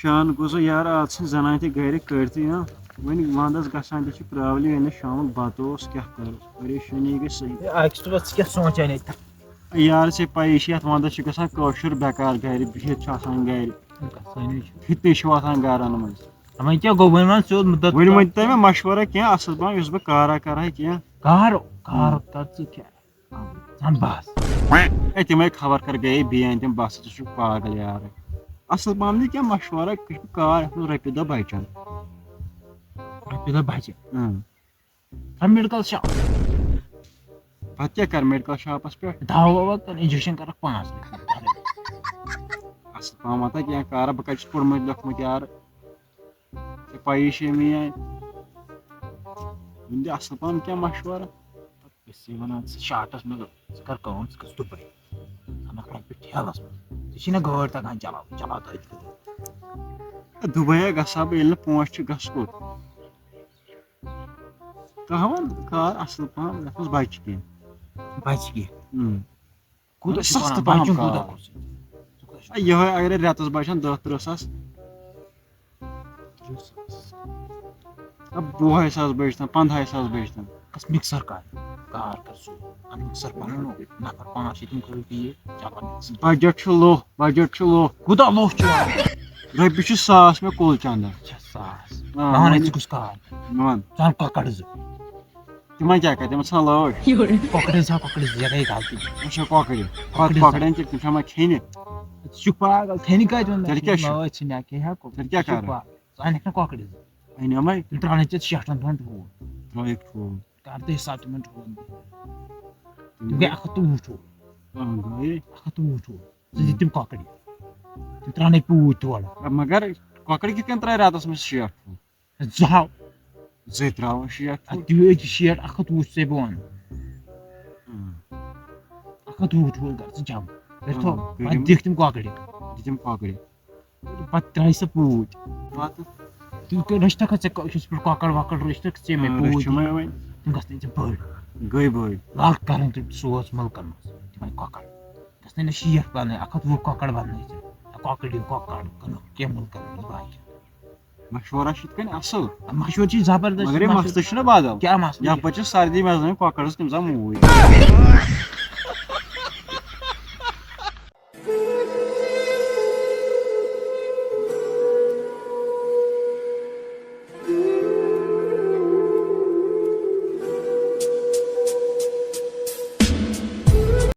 शान गुजो यार आज जनान थे गर कड़ती ना वन वंदस गसान ती प्रॉब्लम ये शाम बतोस क्या कर परेशानी गई सही आखिर बस क्या सोचा नहीं यार से पाइश यथ वंदस गसान कौशर बेकार गर बिहित गर हित गरन मज वह क्या गो वन सोद मुद्दत वन वन मे मशवरा क्या असल पह बह कारा कर क्या कार कार कर क्या सन बस तमें खबर कर गए बेन तम बस पागल यार असल पह क्या मशवरा कार रोपये दह बचन रोपये बचे मेडिकल शॉप पत क्या कर मेडिकल शॉपस पे दवा ववा कर इंजेक्शन कर 5 असल पह मत क्या कार बह कत पोर्मुत लेखमुत यार पाइश मे वन असल पह क्या मशवरा वन शार्टस में कर दुबई ठेलस मे गाड़ तगान चलाव चलाव दुबई गसा बह पोश गस कोत कहवन कार असल पह यथ बच कह बच कह सस्त पह ये अगर रेतस बचान 10-13 सास अब 20 सास बचतन 15 सास बचतन मिक्सर कार कर सो मिक्सर पनो नफर 5 कर दिए चलो बजट लो खुदा लो रपये 100 मे कुल चंदा 100 मान कुछ कार मान चल ककड़ तिम क्या कर तिम सन लाश ककड़ ये गई गलती अच्छा ककड़न तम खेन पागल थेन कत तेल क्या तेल क्या कर सन ककड़ अनम त्रान 6 दोन ठूल त्रिक ठूल कर दे हिसाब तुम ठूल तुम गए 120 ठूल तुम ककड़ तुम त्रान पूत तोड़ मगर ककड़ कित त्रा रेतस मे 60 ठूल जाओ जे त्रा 60 60 120 से बोन 120 ठूल कर जम कर देख तुम ककड़ पत त्राय से पूत तुम रिश्ता खच ककड़ वकड़ रिश्ता चे में पूत तुम गस्ते बड़ गई बड़ लाल कर तुम सोच मुल्कन तुम ककड़ गस्ते 60 बन 120 ककड़ बन ककड़ क्या मुल्कन बाकी मशवरा असल मशवरा जबरदस्त मगर मस्त बदल क्या मसला यप सर्दी मे ककड़स तम मूव